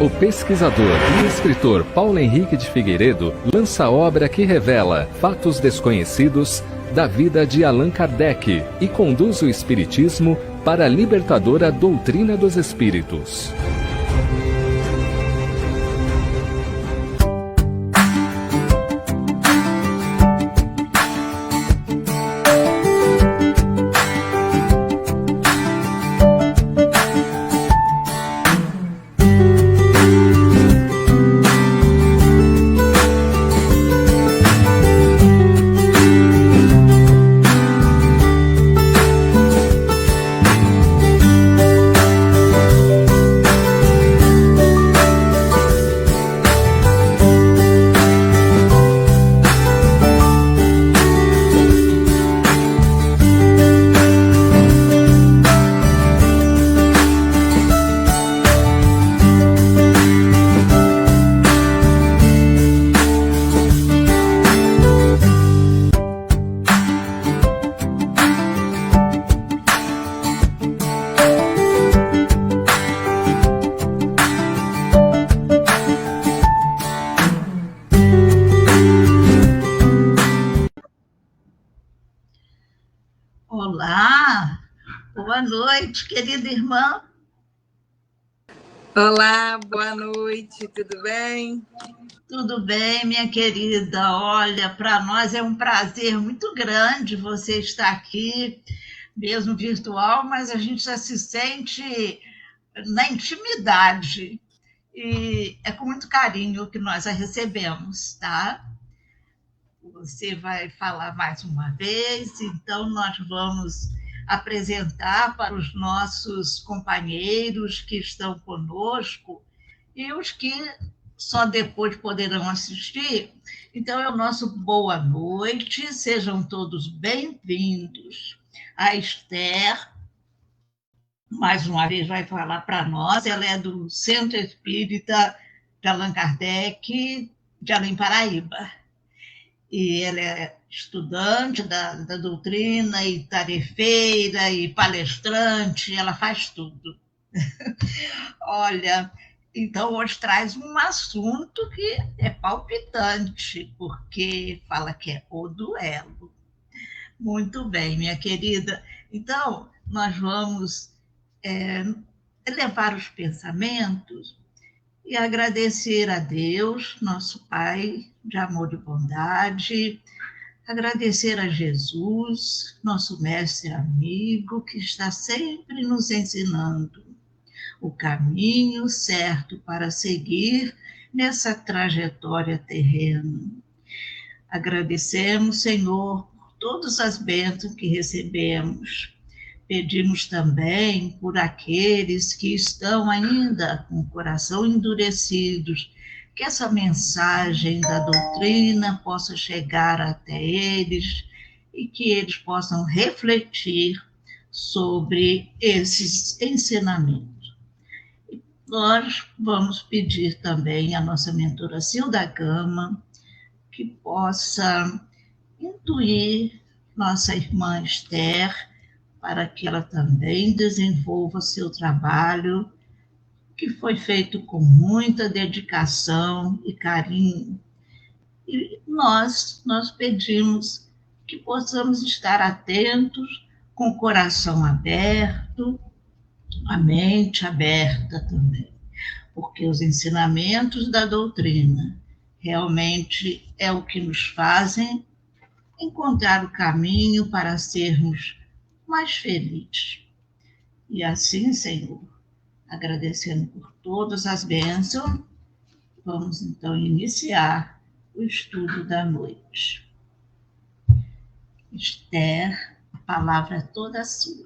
O pesquisador e escritor Paulo Henrique de Figueiredo lança a obra que revela fatos desconhecidos da vida de Allan Kardec e conduz o espiritismo para a libertadora doutrina dos espíritos. Olá, boa noite, querida irmã. Olá, boa noite, tudo bem? Tudo bem, minha querida. Olha, para nós é um prazer muito grande você estar aqui, mesmo virtual, mas a gente já se sente na intimidade. E é com muito carinho que nós a recebemos, tá? Você vai falar mais uma vez, então nós vamos apresentar para os nossos companheiros que estão conosco e os que só depois poderão assistir. Então é o nosso boa noite, sejam todos bem-vindos. A Esther, mais uma vez, vai falar para nós, ela é do Centro Espírita de Allan Kardec, de Além Paraíba. E ela é estudante da doutrina e tarefeira e palestrante, ela faz tudo. Olha, então hoje traz um assunto que é palpitante, porque fala que é o duelo. Muito bem, minha querida. Então, nós vamos elevar os pensamentos e agradecer a Deus, nosso Pai de amor e bondade, agradecer a Jesus, nosso mestre amigo, que está sempre nos ensinando o caminho certo para seguir nessa trajetória terrena. Agradecemos, Senhor, por todas as bênçãos que recebemos. Pedimos também por aqueles que estão ainda com o coração endurecidos, que essa mensagem da doutrina possa chegar até eles e que eles possam refletir sobre esses ensinamentos. Nós vamos pedir também à nossa mentora Cilda Gama que possa intuir nossa irmã Esther para que ela também desenvolva seu trabalho, que foi feito com muita dedicação e carinho. E nós pedimos que possamos estar atentos, com o coração aberto, a mente aberta também, porque os ensinamentos da doutrina realmente é o que nos fazem encontrar o caminho para sermos mais felizes. E assim, Senhor, agradecendo por todas as bênçãos, vamos então iniciar o estudo da noite. Esther, a palavra é toda sua.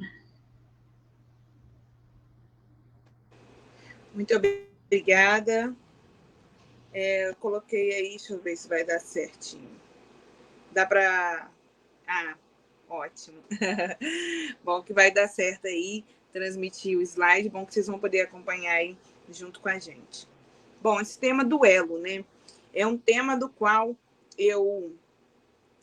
Muito obrigada. Eu coloquei aí, deixa eu ver se vai dar certinho. Dá para... ótimo. Bom que vai dar certo aí, transmitir o slide, bom que vocês vão poder acompanhar aí junto com a gente. Bom, esse tema duelo, né? É um tema do qual eu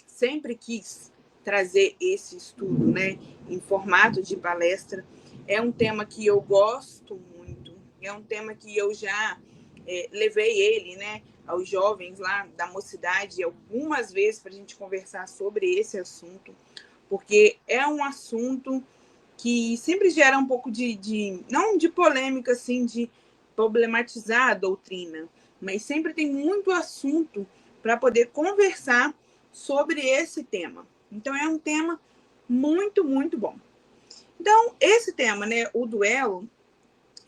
sempre quis trazer esse estudo, né? Em formato de palestra. É um tema que eu gosto muito, é um tema que eu já levei ele, né, aos jovens lá da mocidade algumas vezes para a gente conversar sobre esse assunto, porque é um assunto que sempre gera um pouco não de polêmica, assim, de problematizar a doutrina, mas sempre tem muito assunto para poder conversar sobre esse tema. Então, é um tema muito, muito bom. Então, esse tema, né, o duelo,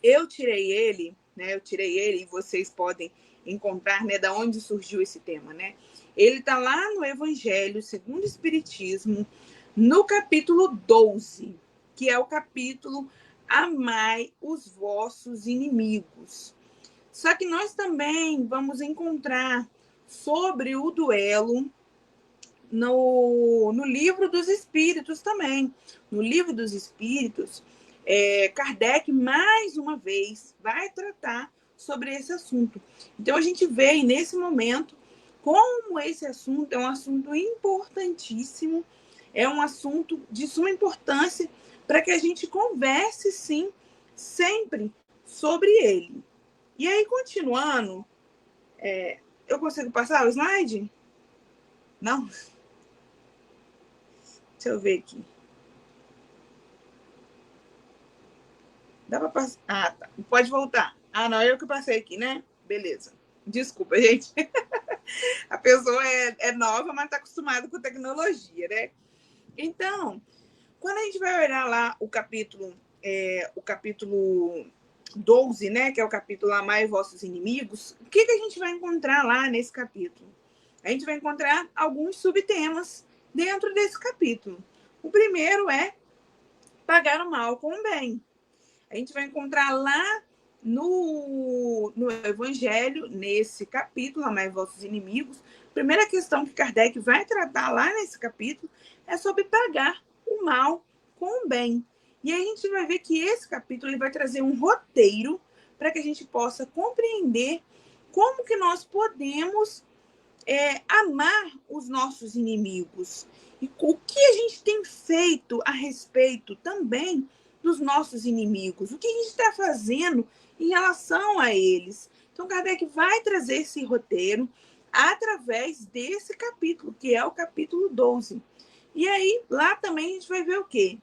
eu tirei ele, e vocês podem encontrar, né, da onde surgiu esse tema, né? Ele está lá no Evangelho segundo o Espiritismo, no capítulo 12, que é o capítulo Amai os vossos inimigos. Só que nós também vamos encontrar sobre o duelo no Livro dos Espíritos também. No Livro dos Espíritos, Kardec, mais uma vez, vai tratar sobre esse assunto. Então, a gente vê, nesse momento, como esse assunto é um assunto importantíssimo, é um assunto de suma importância para que a gente converse, sim, sempre sobre ele. E aí, continuando, eu consigo passar o slide? Não? Deixa eu ver aqui. Dá para passar? Ah, tá. Pode voltar. Ah, não, eu que passei aqui, né? Beleza. Desculpa, gente. A pessoa é nova, mas está acostumada com tecnologia, né? Então, quando a gente vai olhar lá o capítulo 12, né? Que é o capítulo Amai vossos inimigos, o que a gente vai encontrar lá nesse capítulo? A gente vai encontrar alguns subtemas dentro desse capítulo. O primeiro é pagar o mal com o bem. A gente vai encontrar lá no Evangelho, nesse capítulo, Amai vossos inimigos. A primeira questão que Kardec vai tratar lá nesse capítulo é sobre pagar o mal com o bem. E aí a gente vai ver que esse capítulo ele vai trazer um roteiro para que a gente possa compreender como que nós podemos amar os nossos inimigos. E o que a gente tem feito a respeito também dos nossos inimigos. O que a gente está fazendo em relação a eles. Então, Kardec vai trazer esse roteiro através desse capítulo, que é o capítulo 12. E aí, lá também a gente vai ver o quê?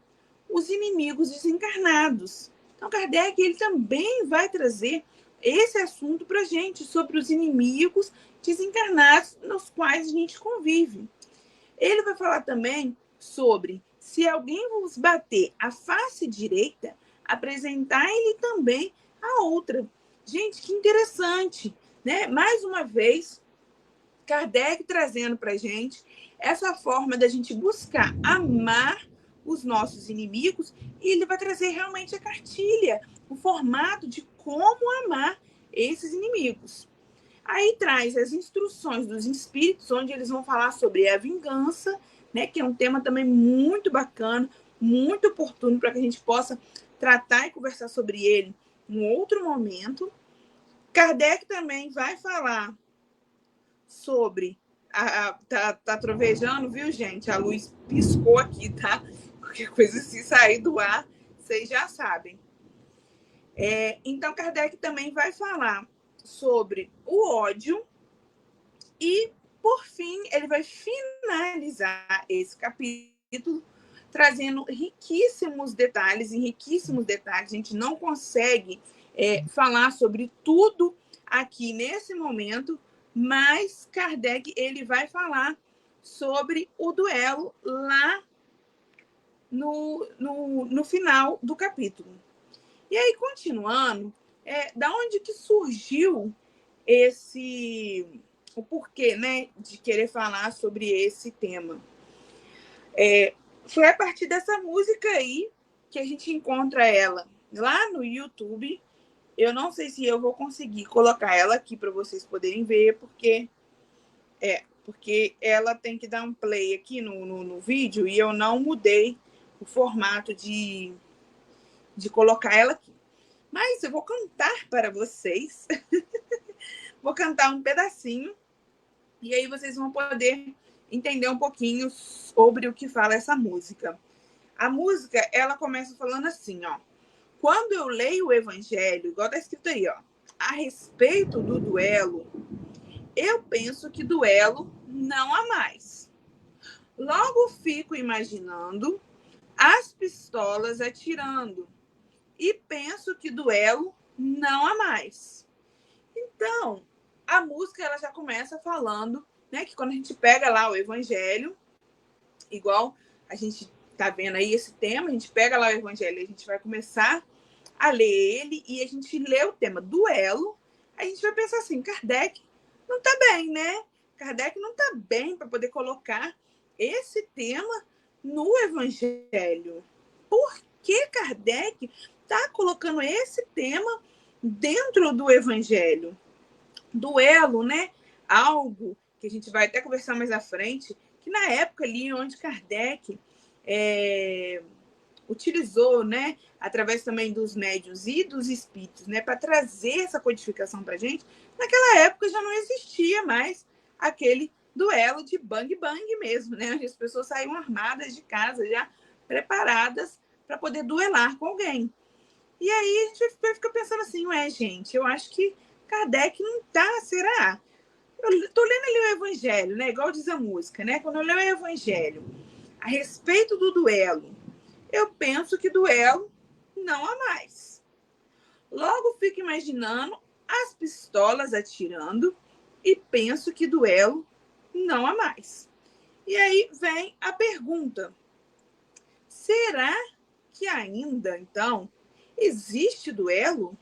Os inimigos desencarnados. Então, Kardec ele também vai trazer esse assunto para a gente, sobre os inimigos desencarnados nos quais a gente convive. Ele vai falar também sobre, se alguém vos bater a face direita, apresentar-lhe também a outra. Gente, que interessante, né? Mais uma vez, Kardec trazendo para a gente essa forma da gente buscar amar os nossos inimigos, e ele vai trazer realmente a cartilha, o formato de como amar esses inimigos. Aí traz as instruções dos espíritos, onde eles vão falar sobre a vingança, né, que é um tema também muito bacana, muito oportuno para que a gente possa tratar e conversar sobre ele em outro momento. Kardec também vai falar sobre... Tá trovejando, viu, gente? A luz piscou aqui, tá? Qualquer coisa, se sair do ar, vocês já sabem. Então, Kardec também vai falar sobre o ódio e, por fim, ele vai finalizar esse capítulo trazendo riquíssimos detalhes. A gente não consegue falar sobre tudo aqui nesse momento, mas Kardec ele vai falar sobre o duelo lá no final do capítulo. E aí, continuando, da onde que surgiu o porquê, né, de querer falar sobre esse tema? Foi a partir dessa música aí que a gente encontra ela lá no YouTube. Eu não sei se eu vou conseguir colocar ela aqui para vocês poderem ver, porque ela tem que dar um play aqui no vídeo e eu não mudei o formato de colocar ela aqui. Mas eu vou cantar para vocês. Vou cantar um pedacinho e aí vocês vão poder entender um pouquinho sobre o que fala essa música. A música, ela começa falando assim, ó. Quando eu leio o Evangelho, igual tá escrito aí, ó. a respeito do duelo, eu penso que duelo não há mais. Logo fico imaginando as pistolas atirando e penso que duelo não há mais. Então, a música ela já começa falando, né, que quando a gente pega lá o Evangelho, igual a gente está vendo aí esse tema, a gente pega lá o Evangelho, a gente vai começar a ler ele e a gente lê o tema duelo, a gente vai pensar assim, Kardec não está bem, né? Kardec não está bem para poder colocar esse tema no Evangelho. Por que Kardec está colocando esse tema dentro do Evangelho? Duelo, né? Algo que a gente vai até conversar mais à frente, que na época ali onde Kardec utilizou, né, através também dos médiuns e dos espíritos, né, para trazer essa codificação para a gente, naquela época já não existia mais aquele duelo de bang-bang mesmo, né, onde as pessoas saíam armadas de casa, já preparadas para poder duelar com alguém. E aí a gente fica pensando assim, ué, gente, eu acho que Kardec não tá, será? Eu estou lendo ali o Evangelho, né, igual diz a música, né, quando eu leio o Evangelho a respeito do duelo, eu penso que duelo não há mais. Logo fico imaginando as pistolas atirando e penso que duelo não há mais. E aí vem a pergunta, será que ainda, então, existe duelo?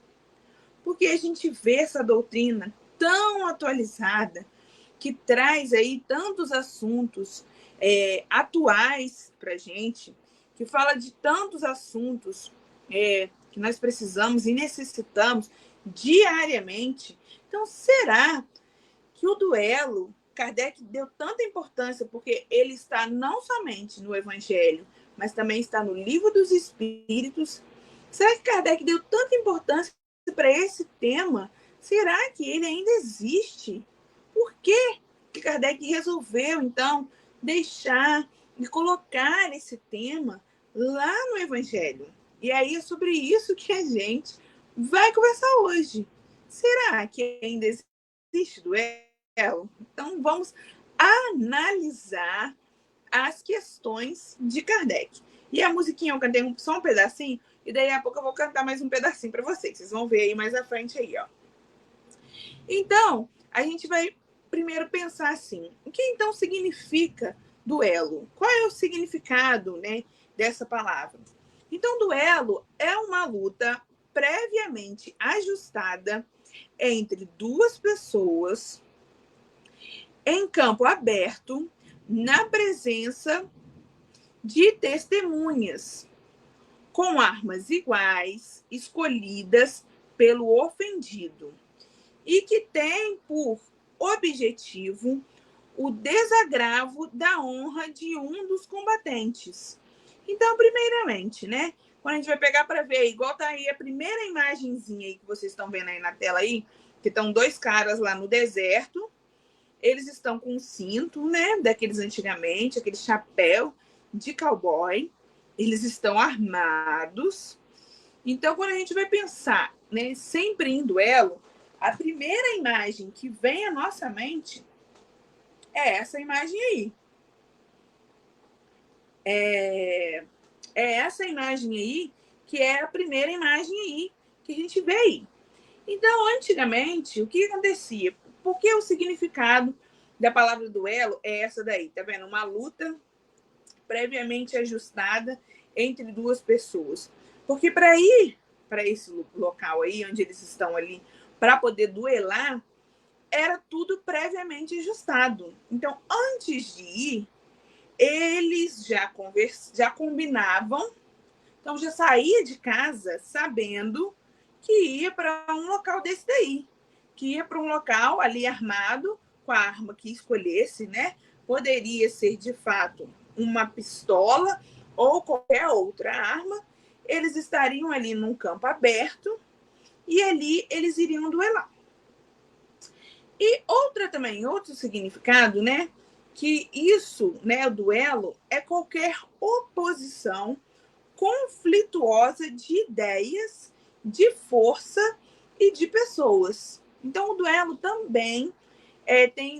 Porque a gente vê essa doutrina tão atualizada, que traz aí tantos assuntos atuais para a gente, que fala de tantos assuntos que nós precisamos e necessitamos diariamente. Então, será que o duelo, Kardec deu tanta importância, porque ele está não somente no Evangelho, mas também está no Livro dos Espíritos? Será que Kardec deu tanta importância para esse tema? Será que ele ainda existe? Por que Kardec resolveu, então, deixar e colocar esse tema lá no Evangelho? E aí é sobre isso que a gente vai conversar hoje. Será que ainda existe duelo? Então, vamos analisar as questões de Kardec. E a musiquinha eu cantei só um pedacinho, e daí a pouco eu vou cantar mais um pedacinho para vocês. Vocês vão ver aí mais à frente aí, ó. Então, a gente vai primeiro pensar assim, o que então significa duelo? Qual é o significado, né, dessa palavra? Então, duelo é uma luta previamente ajustada entre duas pessoas em campo aberto, na presença de testemunhas, com armas iguais, escolhidas pelo ofendido, e que tem por objetivo o desagravo da honra de um dos combatentes. Então, primeiramente, né, quando a gente vai pegar para ver, igual tá aí a primeira imagenzinha aí que vocês estão vendo aí na tela aí, que estão dois caras lá no deserto, eles estão com um cinto, né, daqueles antigamente, aquele chapéu de cowboy, eles estão armados. Então, quando a gente vai pensar, né, sempre em duelo, a primeira imagem que vem à nossa mente é essa imagem aí. É essa imagem aí que é a primeira imagem aí que a gente vê aí. Então, antigamente, o que acontecia? Por que o significado da palavra duelo é essa daí? Tá vendo? Uma luta previamente ajustada entre duas pessoas. Porque para ir para esse local aí, onde eles estão ali, para poder duelar, era tudo previamente ajustado. Então, antes de ir, eles já combinavam, então já saía de casa sabendo que ia para um local desse daí, que ia para um local ali armado, com a arma que escolhesse, né? Poderia ser, de fato, uma pistola ou qualquer outra arma. Eles estariam ali num campo aberto e ali eles iriam duelar. E outro significado, né? Que isso, né, o duelo, é qualquer oposição conflituosa de ideias, de força e de pessoas. Então, o duelo também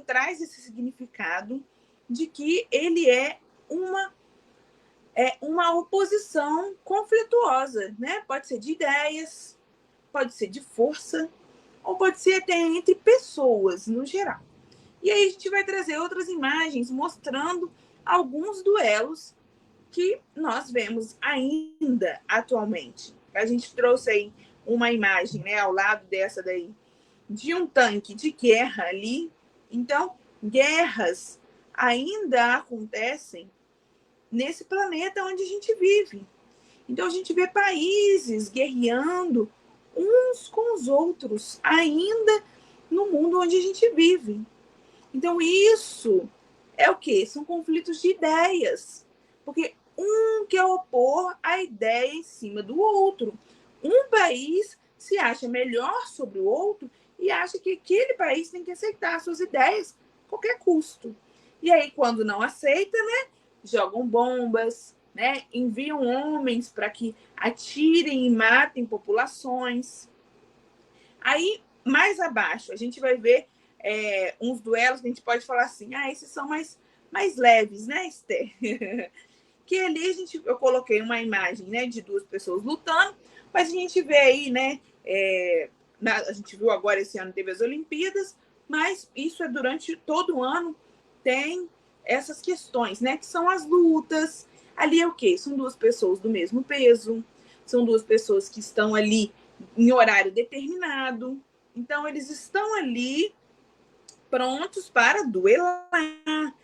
traz esse significado de que ele é uma oposição conflituosa, né? Pode ser de ideias, pode ser de força, ou pode ser até entre pessoas, no geral. E aí a gente vai trazer outras imagens mostrando alguns duelos que nós vemos ainda atualmente. A gente trouxe aí uma imagem, né, ao lado dessa daí, de um tanque de guerra ali. Então, guerras ainda acontecem nesse planeta onde a gente vive. Então, a gente vê países guerreando uns com os outros, ainda no mundo onde a gente vive. Então, isso é o quê? São conflitos de ideias. Porque um quer opor a ideia em cima do outro. Um país se acha melhor sobre o outro e acha que aquele país tem que aceitar suas ideias a qualquer custo. E aí, quando não aceita, né, jogam bombas, né, enviam homens para que atirem e matem populações. Aí, mais abaixo, a gente vai ver uns duelos que a gente pode falar assim, esses são mais leves, né, Esther? Que ali eu coloquei uma imagem, né, de duas pessoas lutando, mas a gente vê aí, né, a gente viu agora esse ano teve as Olimpíadas, mas isso é durante todo o ano, tem essas questões, né, que são as lutas. Ali é o quê? São duas pessoas do mesmo peso, são duas pessoas que estão ali em horário determinado, então eles estão ali prontos para duelar,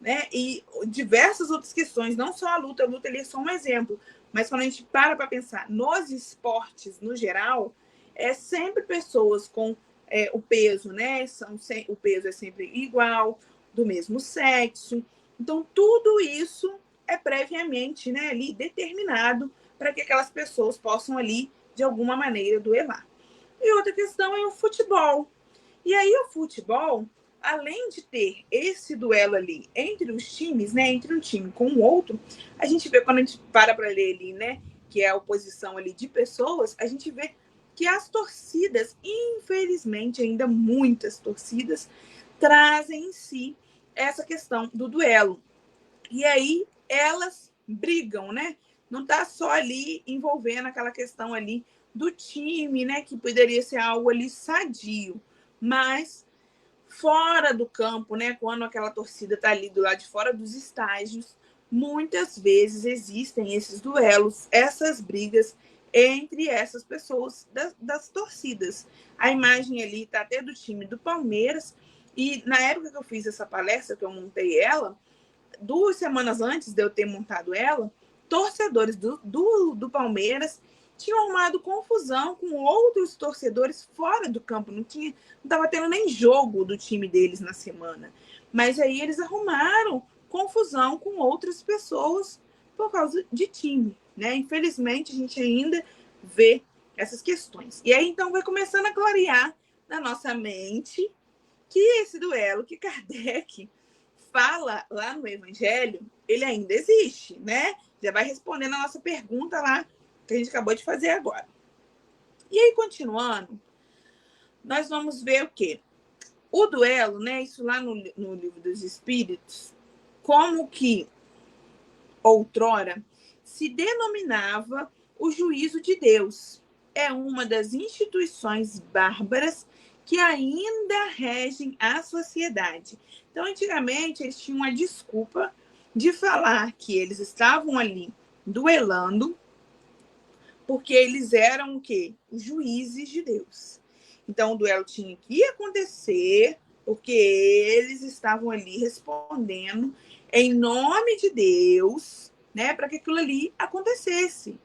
né? E diversas outras questões, não só a luta ali é só um exemplo, mas quando a gente para pensar nos esportes no geral, é sempre pessoas com o peso, né? O peso é sempre igual, do mesmo sexo. Então, tudo isso é previamente, né, ali determinado para que aquelas pessoas possam ali, de alguma maneira, duelar. E outra questão é o futebol. E aí o futebol, além de ter esse duelo ali entre os times, né, entre um time com o outro, a gente vê, quando a gente para ler ali, né, que é a oposição ali de pessoas, a gente vê que as torcidas, infelizmente, ainda muitas torcidas, trazem em si essa questão do duelo. E aí elas brigam, né? Não está só ali envolvendo aquela questão ali do time, né, que poderia ser algo ali sadio, mas fora do campo, né, quando aquela torcida está ali do lado de fora dos estádios, muitas vezes existem esses duelos, essas brigas entre essas pessoas das torcidas. A imagem ali está até do time do Palmeiras, e na época que eu fiz essa palestra, que eu montei ela, 2 semanas antes de eu ter montado ela, torcedores do Palmeiras tinham arrumado confusão com outros torcedores fora do campo. Não estava tendo nem jogo do time deles na semana. Mas aí eles arrumaram confusão com outras pessoas por causa de time, né? Infelizmente, a gente ainda vê essas questões. E aí, então, vai começando a clarear na nossa mente que esse duelo que Kardec fala lá no Evangelho, ele ainda existe, né? Já vai respondendo a nossa pergunta lá, que a gente acabou de fazer agora. E aí, continuando, nós vamos ver o quê? O duelo, né? Isso lá no Livro dos Espíritos, como que outrora se denominava o juízo de Deus. É uma das instituições bárbaras que ainda regem a sociedade. Então, antigamente, eles tinham a desculpa de falar que eles estavam ali duelando porque eles eram o quê? Os juízes de Deus. Então, o duelo tinha que acontecer porque eles estavam ali respondendo em nome de Deus, né, para que aquilo ali acontecesse.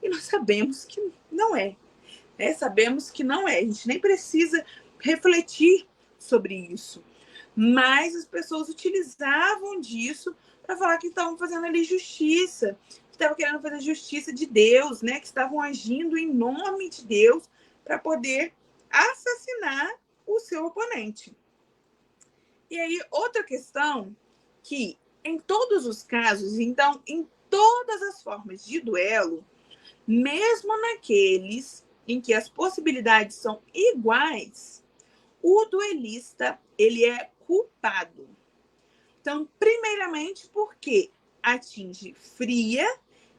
E nós sabemos que não é. Né? Sabemos que não é. A gente nem precisa refletir sobre isso. Mas as pessoas utilizavam disso para falar que estavam fazendo ali justiça, que estavam querendo fazer justiça de Deus, né? Que estavam agindo em nome de Deus para poder assassinar o seu oponente. E aí, outra questão que, em todos os casos, então, em todas as formas de duelo, mesmo naqueles em que as possibilidades são iguais, o duelista ele é culpado. Então, primeiramente, porque atinge fria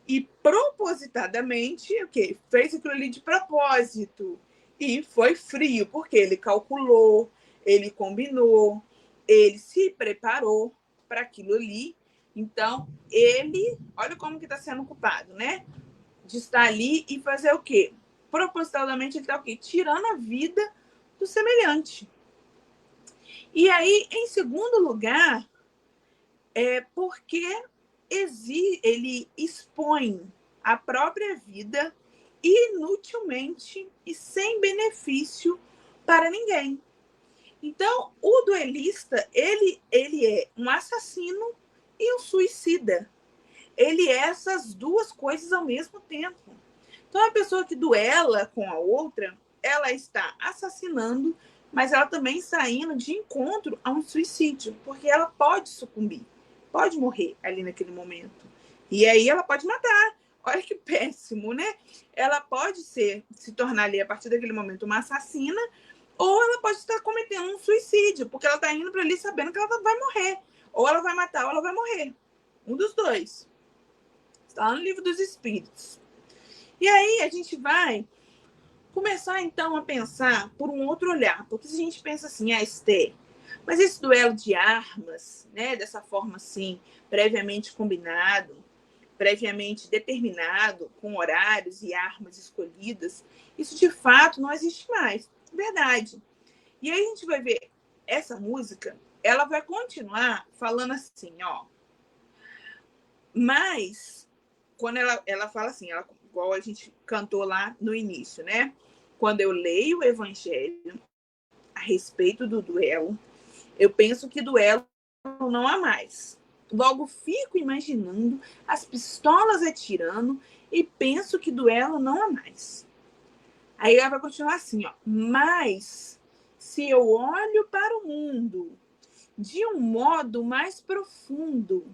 e propositadamente, o quê? Fez aquilo ali de propósito. E foi frio, porque ele calculou, ele combinou, ele se preparou para aquilo ali. Então, ele, olha como que está sendo culpado, né? De estar ali e fazer o quê? Propositadamente, ele está o quê? Tirando a vida do semelhante. E aí, em segundo lugar, é porque ele expõe a própria vida inutilmente e sem benefício para ninguém. Então, o duelista, ele é um assassino e um suicida. Ele é essas duas coisas ao mesmo tempo. Então, a pessoa que duela com a outra, ela está assassinando, mas ela também está indo de encontro a um suicídio, porque ela pode sucumbir, pode morrer ali naquele momento. E aí ela pode matar. Olha que péssimo, né? Ela pode se tornar ali, a partir daquele momento, uma assassina, ou ela pode estar cometendo um suicídio, porque ela está indo para ali sabendo que ela vai morrer. Ou ela vai matar, ou ela vai morrer. Um dos dois. Está no Livro dos Espíritos. E aí a gente vai começar, então, a pensar por um outro olhar. Porque se a gente pensa assim, Esther, mas esse duelo de armas, né, dessa forma assim, previamente combinado, previamente determinado, com horários e armas escolhidas, isso de fato não existe mais. Verdade. E aí a gente vai ver essa música, ela vai continuar falando assim, ó. Mas, quando ela fala assim, igual a gente cantou lá no início, né? Quando eu leio o Evangelho a respeito do duelo, eu penso que duelo não há mais. Logo fico imaginando as pistolas atirando e penso que duelo não há mais. Aí ela vai continuar assim, ó. Mas se eu olho para o mundo de um modo mais profundo,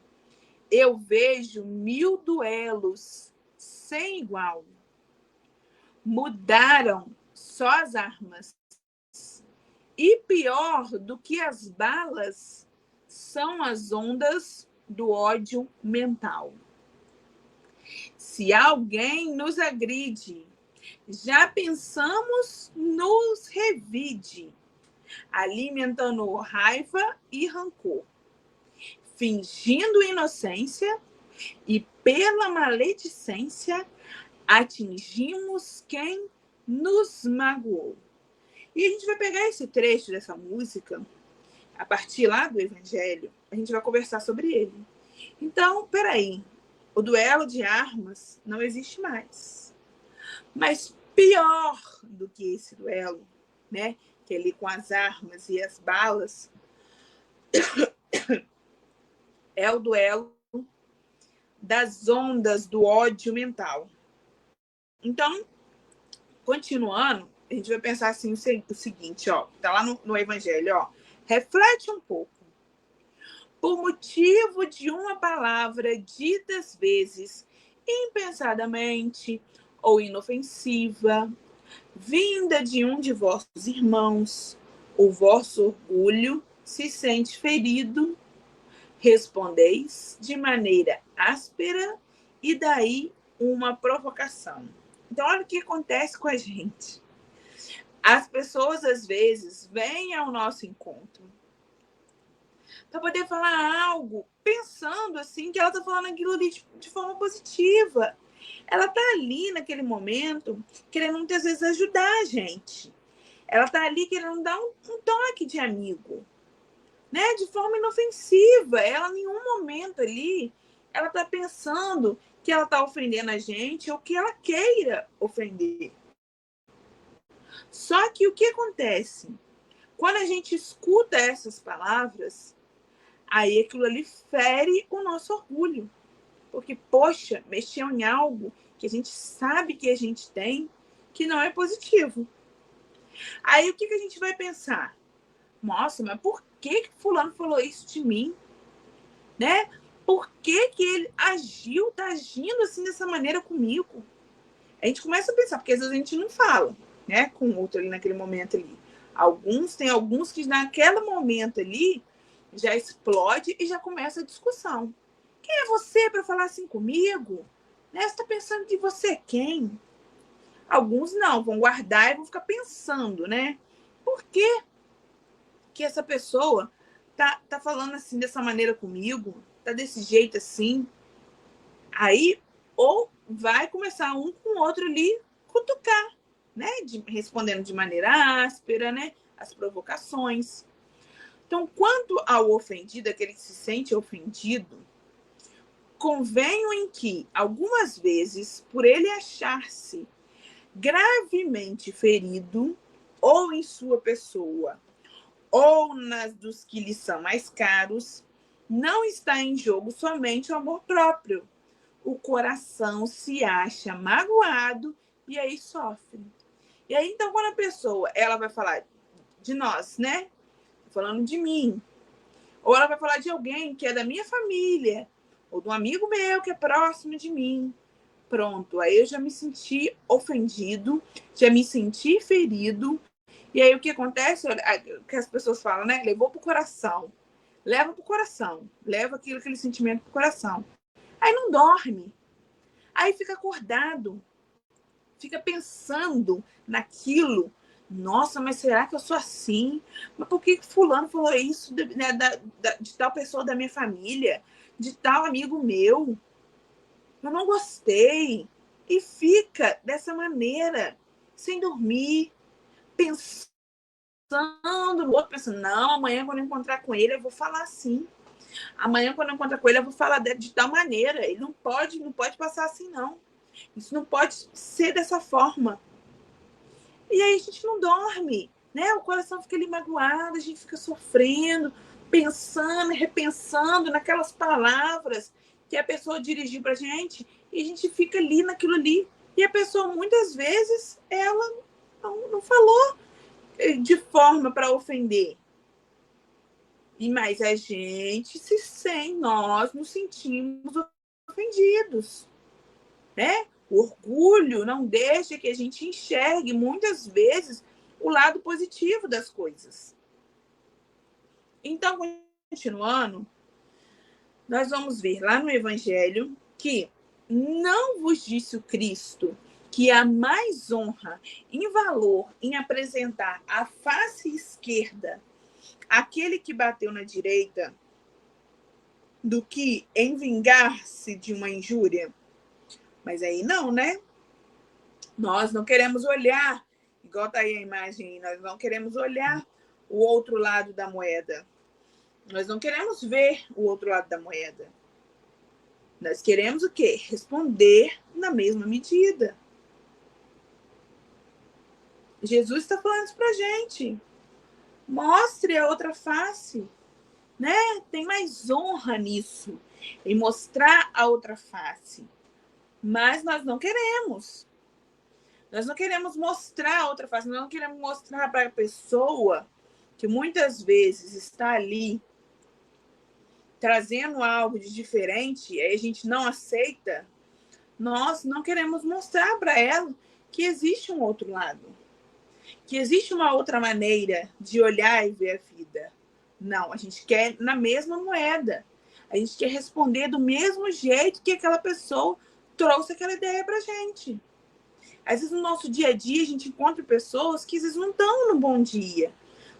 eu vejo 1000 duelos sem igual. Mudaram só as armas. E pior do que as balas são as ondas do ódio mental. Se alguém nos agride, já pensamos nos revide, alimentando raiva e rancor, fingindo inocência e pela maledicência atingimos quem nos magoou. E a gente vai pegar esse trecho dessa música, a partir lá do Evangelho, a gente vai conversar sobre ele. Então, peraí, o duelo de armas não existe mais. Mas pior do que esse duelo, né, que é ali com as armas e as balas, é o duelo das ondas do ódio mental. Então, continuando, a gente vai pensar assim o seguinte, ó, tá lá no Evangelho, ó, reflete um pouco. Por motivo de uma palavra dita às vezes impensadamente ou inofensiva, vinda de um de vossos irmãos, o vosso orgulho se sente ferido, respondeis de maneira áspera e daí uma provocação. Então, olha o que acontece com a gente. As pessoas, às vezes, vêm ao nosso encontro para poder falar algo pensando assim que ela está falando aquilo ali de forma positiva. Ela está ali naquele momento querendo muitas vezes ajudar a gente. Ela está ali querendo dar um toque de amigo, né? De forma inofensiva. Ela, em nenhum momento ali, ela está pensando que ela está ofendendo a gente ou que ela queira ofender. Só que o que acontece? Quando a gente escuta essas palavras, aí aquilo ali fere o nosso orgulho. Porque, poxa, mexeu em algo que a gente sabe que a gente tem, que não é positivo. Aí o que a gente vai pensar? Nossa, mas por que fulano falou isso de mim? Né? Por que ele está agindo assim dessa maneira comigo? A gente começa a pensar, porque às vezes a gente não fala, né, com o outro ali naquele momento ali. Tem alguns que naquele momento ali já explode e já começa a discussão. Quem é você para falar assim comigo? Né? Você está pensando de você quem? Alguns não, vão guardar e vão ficar pensando, né? Por que que essa pessoa tá falando assim, dessa maneira comigo? Tá desse jeito assim? Aí, ou vai começar um com o outro ali cutucar, né? Respondendo de maneira áspera, né? As provocações. Então, quanto ao ofendido, aquele que se sente ofendido, convenho em que, algumas vezes, por ele achar-se gravemente ferido, ou em sua pessoa, ou nas dos que lhe são mais caros, não está em jogo somente o amor próprio. O coração se acha magoado e aí sofre. E aí, então, quando a pessoa ela vai falar de nós, né? Falando de mim. Ou ela vai falar de alguém que é da minha família, ou de um amigo meu que é próximo de mim. Pronto, aí eu já me senti ofendido, já me senti ferido. E aí o que acontece? O que as pessoas falam, né? Levou pro coração. Leva pro coração. Leva aquele sentimento pro coração. Aí não dorme. Aí fica acordado. Fica pensando naquilo. Nossa, mas será que eu sou assim? Mas por que fulano falou isso de tal pessoa da minha família? De tal amigo meu? Eu não gostei. E fica dessa maneira, sem dormir, pensando no outro, pensando, não, amanhã quando eu encontrar com ele, eu vou falar assim. Amanhã, quando eu encontrar com ele, eu vou falar de tal maneira. Ele não pode passar assim, não. Isso não pode ser dessa forma. E aí a gente não dorme, né? O coração fica ali magoado, a gente fica sofrendo, pensando e repensando naquelas palavras que a pessoa dirigiu pra gente, e a gente fica ali naquilo ali. E a pessoa, muitas vezes, ela não falou de forma para ofender. Mas a gente nós nos sentimos ofendidos, né? O orgulho não deixa que a gente enxergue, muitas vezes, o lado positivo das coisas. Então, continuando, nós vamos ver lá no Evangelho que não vos disse o Cristo que há mais honra em valor em apresentar a face esquerda aquele que bateu na direita do que em vingar-se de uma injúria? Mas aí não, né? Nós não queremos olhar, igual tá aí a imagem, nós não queremos olhar o outro lado da moeda. Nós não queremos ver o outro lado da moeda. Nós queremos o quê? Responder na mesma medida. Jesus está falando isso pra gente. Mostre a outra face, né? Tem mais honra nisso, em mostrar a outra face. Mas nós não queremos. Nós não queremos mostrar a outra face, nós não queremos mostrar para a pessoa que muitas vezes está ali trazendo algo de diferente, aí a gente não aceita. Nós não queremos mostrar para ela que existe um outro lado, que existe uma outra maneira de olhar e ver a vida. Não, a gente quer na mesma moeda. A gente quer responder do mesmo jeito que aquela pessoa trouxe aquela ideia para a gente. Às vezes, no nosso dia a dia, a gente encontra pessoas que às vezes não estão no bom dia,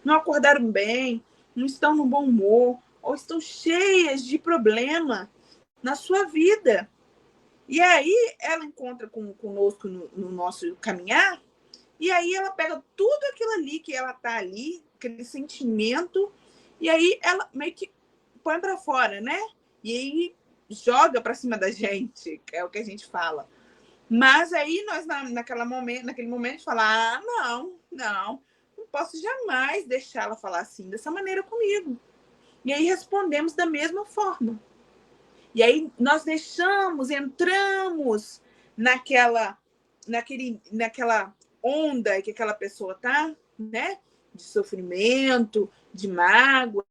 não acordaram bem, não estão no bom humor, ou estão cheias de problema na sua vida. E aí, ela encontra conosco no nosso caminhar, e aí ela pega tudo aquilo ali que ela tá ali, aquele sentimento, e aí ela meio que põe para fora, né? E aí joga para cima da gente, que é o que a gente fala. Mas aí nós, naquele momento, falar, não posso jamais deixá-la falar assim, dessa maneira comigo. E aí respondemos da mesma forma. E aí nós entramos naquela onda que aquela está, né? De sofrimento, de mágoa,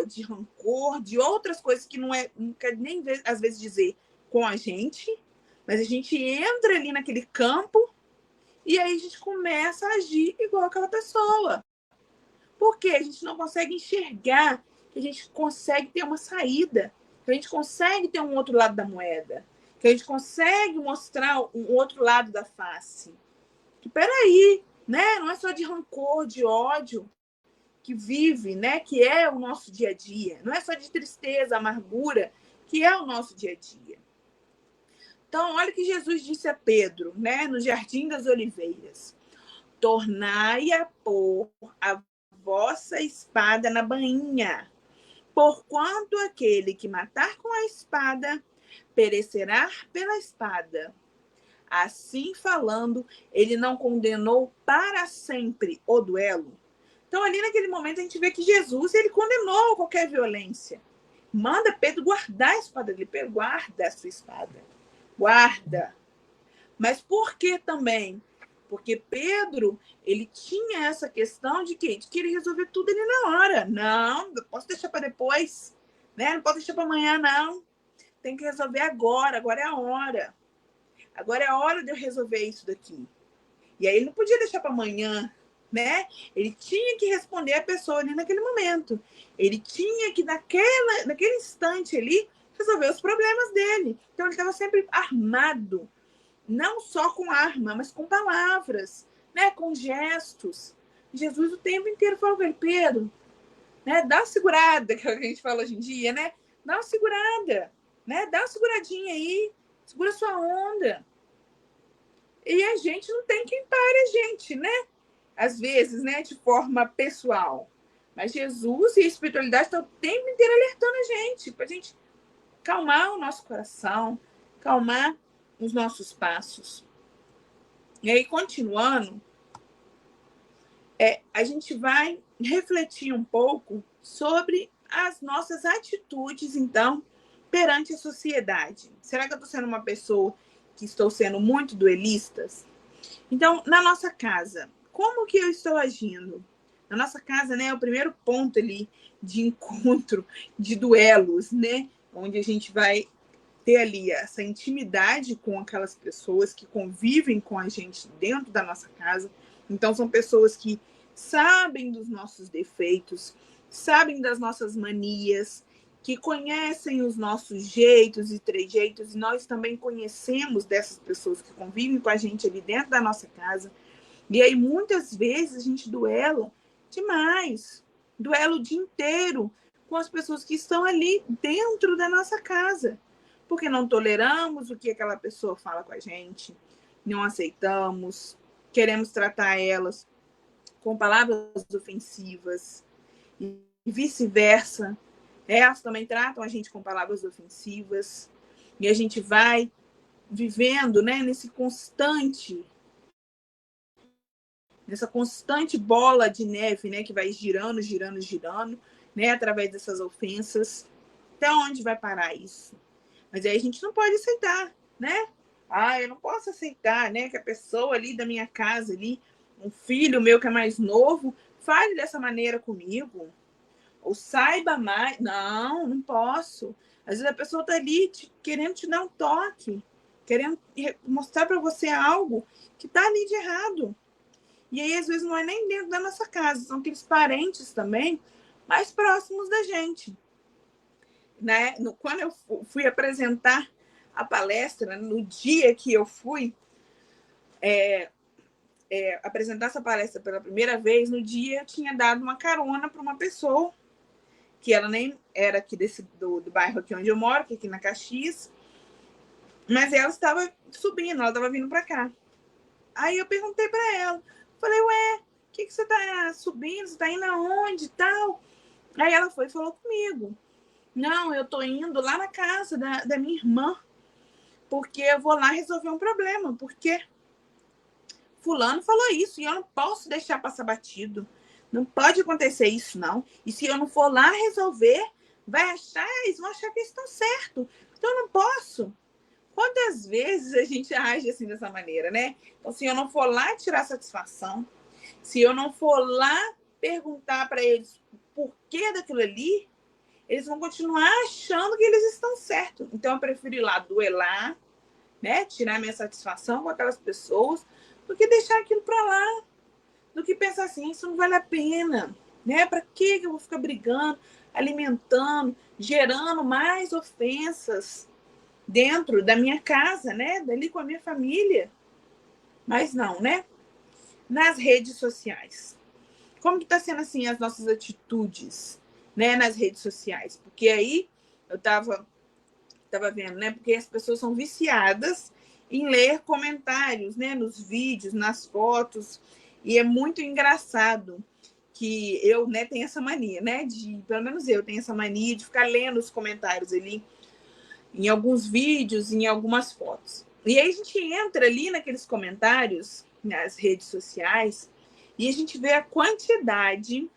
de rancor, de outras coisas que não quer nem às vezes dizer com a gente, Mas a gente entra ali naquele campo e aí a gente começa a agir igual aquela pessoa. Porque a gente não consegue enxergar que a gente consegue ter uma saída, que a gente consegue ter um outro lado da moeda, que a gente consegue mostrar um outro lado da face. Que peraí, né? Não é só de rancor, de ódio que vive, né? Que é o nosso dia a dia. Não é só de tristeza, amargura, que é o nosso dia a dia. Então, olha o que Jesus disse a Pedro, né? No Jardim das Oliveiras. Tornai a pôr a vossa espada na bainha, porquanto aquele que matar com a espada perecerá pela espada. Assim falando, ele não condenou para sempre o duelo. Então, ali naquele momento, a gente vê que Jesus ele condenou qualquer violência. Manda Pedro guardar a espada dele. Pedro, guarda a sua espada. Guarda. Mas por que também? Porque Pedro, ele tinha essa questão de quê? De querer resolver tudo ali na hora. Não posso deixar para depois. Né? Não posso deixar para amanhã, não. Tem que resolver agora. Agora é a hora. Agora é a hora de eu resolver isso daqui. E aí ele não podia deixar para amanhã, né? Ele tinha que responder a pessoa ali naquele momento. Ele tinha que, naquele instante ali, resolver os problemas dele. Então ele estava sempre armado. Não só com arma, mas com palavras, né? Com gestos. Jesus o tempo inteiro falou com ele, Pedro, né? Dá uma segurada, que é o que a gente fala hoje em dia, né? Dá uma segurada, né? Dá uma seguradinha aí, segura sua onda. E a gente não tem quem pare a gente, né? Às vezes, né? De forma pessoal. Mas Jesus e a espiritualidade estão o tempo inteiro alertando a gente, para a gente calmar o nosso coração, calmar os nossos passos. E aí, continuando, a gente vai refletir um pouco sobre as nossas atitudes, então, perante a sociedade. Será que eu estou sendo uma pessoa que estou sendo muito duelista? Então, na nossa casa, como que eu estou agindo? Na nossa casa, né, é o primeiro ponto ali de encontro, de duelos, né? Onde a gente vai ter ali essa intimidade com aquelas pessoas que convivem com a gente dentro da nossa casa. Então, são pessoas que sabem dos nossos defeitos, sabem das nossas manias, que conhecem os nossos jeitos e trejeitos, e nós também conhecemos dessas pessoas que convivem com a gente ali dentro da nossa casa. E aí, muitas vezes, a gente duela demais, duela o dia inteiro com as pessoas que estão ali dentro da nossa casa, porque não toleramos o que aquela pessoa fala com a gente, não aceitamos, queremos tratar elas com palavras ofensivas e vice-versa. Elas também tratam a gente com palavras ofensivas e a gente vai vivendo, né, nessa constante bola de neve, né, que vai girando, girando, girando, né, através dessas ofensas. Até onde vai parar isso? Mas aí a gente não pode aceitar, né? Eu não posso aceitar, né, que a pessoa ali da minha casa, ali, um filho meu que é mais novo, fale dessa maneira comigo. Ou saiba mais. Não posso. Às vezes a pessoa está ali querendo te dar um toque, querendo mostrar para você algo que está ali de errado. E aí, às vezes, não é nem dentro da nossa casa, são aqueles parentes também mais próximos da gente. Né? Quando eu fui apresentar a palestra, no dia que eu fui apresentar essa palestra pela primeira vez, no dia eu tinha dado uma carona para uma pessoa, que ela nem era aqui do bairro aqui onde eu moro, que é aqui na Caxias, mas ela estava subindo, ela estava vindo para cá. Aí eu perguntei para ela, falei, ué, o que você está subindo? Você está indo aonde e tal? Aí ela foi e falou comigo, não, eu tô indo lá na casa da minha irmã, porque eu vou lá resolver um problema, porque fulano falou isso e eu não posso deixar passar batido. Não pode acontecer isso, não. E se eu não for lá resolver, eles vão achar que eles estão certos. Então eu não posso. Quantas vezes a gente age assim dessa maneira, né? Então, se eu não for lá tirar satisfação, se eu não for lá perguntar para eles o porquê daquilo ali, eles vão continuar achando que eles estão certos. Então, eu prefiro ir lá duelar, né? Tirar minha satisfação com aquelas pessoas, do que deixar aquilo para lá, do que pensar assim, isso não vale a pena, né? Para que eu vou ficar brigando, alimentando, gerando mais ofensas dentro da minha casa, né? Dali com a minha família. Mas não, né? Nas redes sociais. Como que está sendo assim as nossas atitudes, né, nas redes sociais? Porque aí eu estava vendo, né? Porque as pessoas são viciadas em ler comentários, né, nos vídeos, nas fotos, e é muito engraçado que eu, né, tenho essa mania, né, pelo menos eu tenho essa mania de ficar lendo os comentários ali em alguns vídeos, em algumas fotos. E aí a gente entra ali naqueles comentários nas redes sociais e a gente vê a quantidade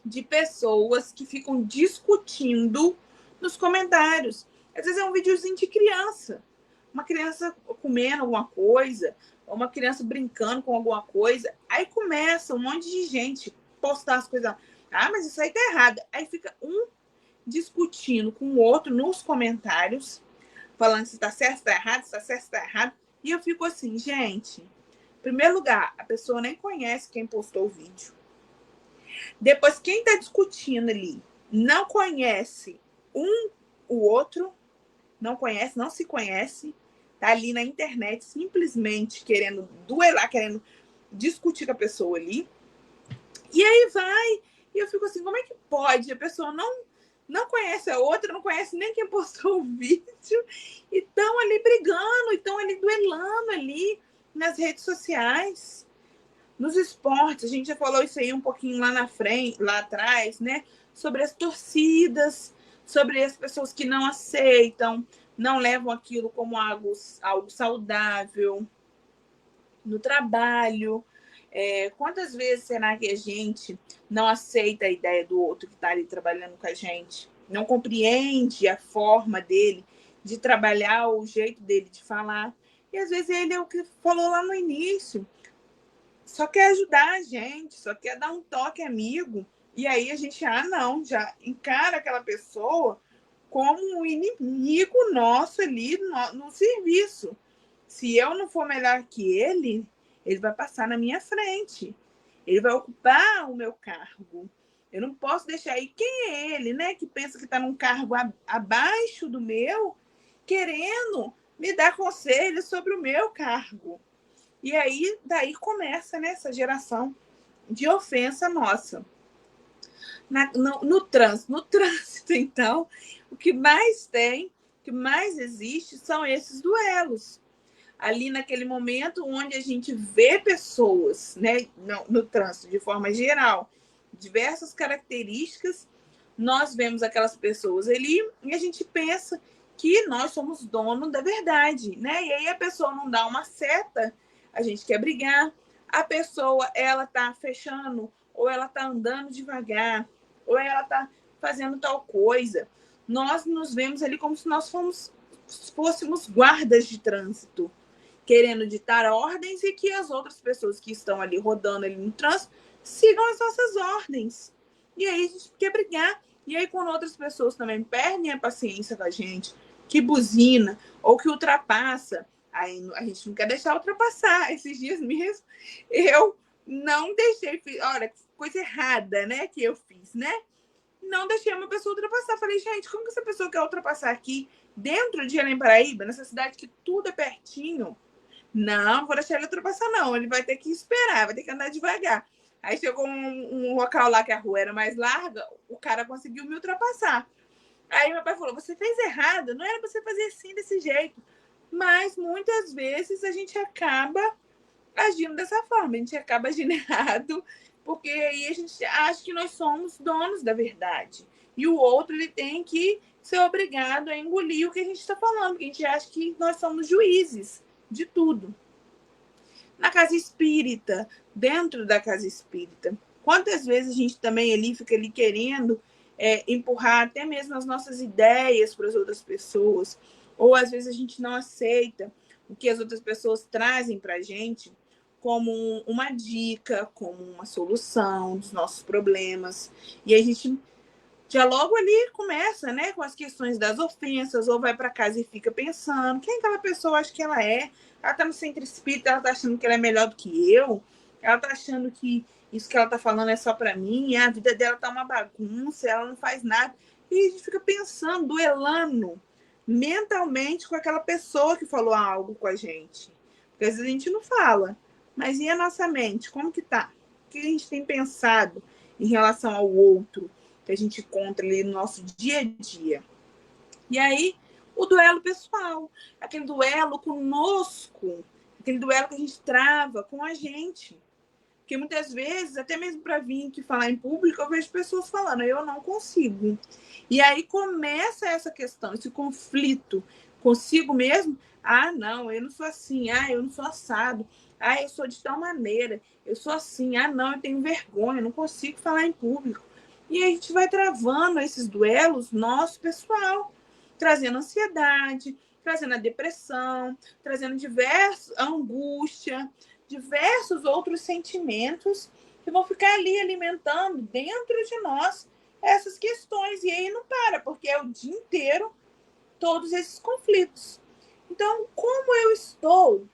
de pessoas que ficam discutindo nos comentários. Às vezes é um videozinho de criança, uma criança comendo alguma coisa, ou uma criança brincando com alguma coisa. Aí começa um monte de gente postar as coisas. Ah, mas isso aí tá errado. Aí fica um discutindo com o outro nos comentários, falando se tá certo, se tá errado, se tá certo, se tá errado. E eu fico assim, gente, em primeiro lugar, a pessoa nem conhece quem postou o vídeo. Depois, quem está discutindo ali não conhece o outro, não conhece, não se conhece, tá ali na internet simplesmente querendo duelar, querendo discutir com a pessoa ali. E aí vai, e eu fico assim, como é que pode? A pessoa não conhece a outra, não conhece nem quem postou o vídeo, e estão ali brigando, estão ali duelando ali nas redes sociais. Nos esportes, a gente já falou isso aí um pouquinho lá na frente, lá atrás, né? Sobre as torcidas, sobre as pessoas que não aceitam, não levam aquilo como algo saudável. No trabalho, quantas vezes será que a gente não aceita a ideia do outro que está ali trabalhando com a gente? Não compreende a forma dele de trabalhar, o jeito dele de falar. E às vezes ele é o que falou lá no início. Só quer ajudar a gente, só quer dar um toque amigo. E aí a gente, não, já encara aquela pessoa como um inimigo nosso ali no serviço. Se eu não for melhor que ele vai passar na minha frente. Ele vai ocupar o meu cargo. Eu não posso deixar aí. Quem é ele, né? Que pensa que está num cargo abaixo do meu, querendo me dar conselhos sobre o meu cargo. E aí, daí começa, né, essa geração de ofensa nossa. No trânsito, então, o que mais tem, o que mais existe, são esses duelos. Ali naquele momento onde a gente vê pessoas, né, no trânsito, de forma geral, diversas características, nós vemos aquelas pessoas ali e a gente pensa que nós somos dono da verdade, né? E aí a pessoa não dá uma seta, a gente quer brigar, a pessoa, ela tá fechando, ou ela tá andando devagar, ou ela tá fazendo tal coisa. Nós nos vemos ali como se nós fôssemos guardas de trânsito, querendo ditar ordens e que as outras pessoas que estão ali rodando ali no trânsito sigam as nossas ordens. E aí a gente quer brigar. E aí quando outras pessoas também perdem a paciência com a gente, que buzina ou que ultrapassa, aí a gente não quer deixar ultrapassar. Esses dias mesmo, eu não deixei... Olha, coisa errada, né, que eu fiz, né? Não deixei uma pessoa ultrapassar. Falei, gente, como que essa pessoa quer ultrapassar aqui dentro de Belém Paraíba, nessa cidade que tudo é pertinho? Não, vou deixar ele ultrapassar, não. Ele vai ter que esperar, vai ter que andar devagar. Aí chegou um local lá que a rua era mais larga, o cara conseguiu me ultrapassar. Aí meu pai falou, você fez errado, não era pra você fazer assim, desse jeito. Mas muitas vezes a gente acaba agindo dessa forma, a gente acaba agindo errado, porque aí a gente acha que nós somos donos da verdade. E o outro, ele tem que ser obrigado a engolir o que a gente está falando, porque a gente acha que nós somos juízes de tudo. Na casa espírita, dentro da casa espírita, quantas vezes a gente também ali fica ali querendo empurrar até mesmo as nossas ideias para as outras pessoas, ou às vezes a gente não aceita o que as outras pessoas trazem para a gente como uma dica, como uma solução dos nossos problemas, e a gente já logo ali começa, né, com as questões das ofensas, ou vai para casa e fica pensando, quem aquela pessoa acha que ela é? Ela está no centro espírita, ela está achando que ela é melhor do que eu, ela está achando que isso que ela está falando é só para mim, a vida dela está uma bagunça, ela não faz nada. E a gente fica pensando, duelando mentalmente com aquela pessoa que falou algo com a gente. Porque às vezes a gente não fala, mas e a nossa mente? Como que tá? O que a gente tem pensado em relação ao outro que a gente encontra ali no nosso dia a dia? E aí, o duelo pessoal, aquele duelo conosco, aquele duelo que a gente trava com a gente. Porque muitas vezes, até mesmo para vir aqui falar em público, eu vejo pessoas falando, eu não consigo. E aí começa essa questão, esse conflito consigo mesmo. Ah, não, eu não sou assim. Ah, eu não sou assado. Ah, eu sou de tal maneira. Eu sou assim. Ah, não, eu tenho vergonha, eu não consigo falar em público. E aí a gente vai travando esses duelos nosso pessoal, trazendo ansiedade, trazendo a depressão, trazendo a angústia, diversos outros sentimentos que vão ficar ali alimentando dentro de nós essas questões. E aí não para, porque é o dia inteiro todos esses conflitos. Então, como eu estou,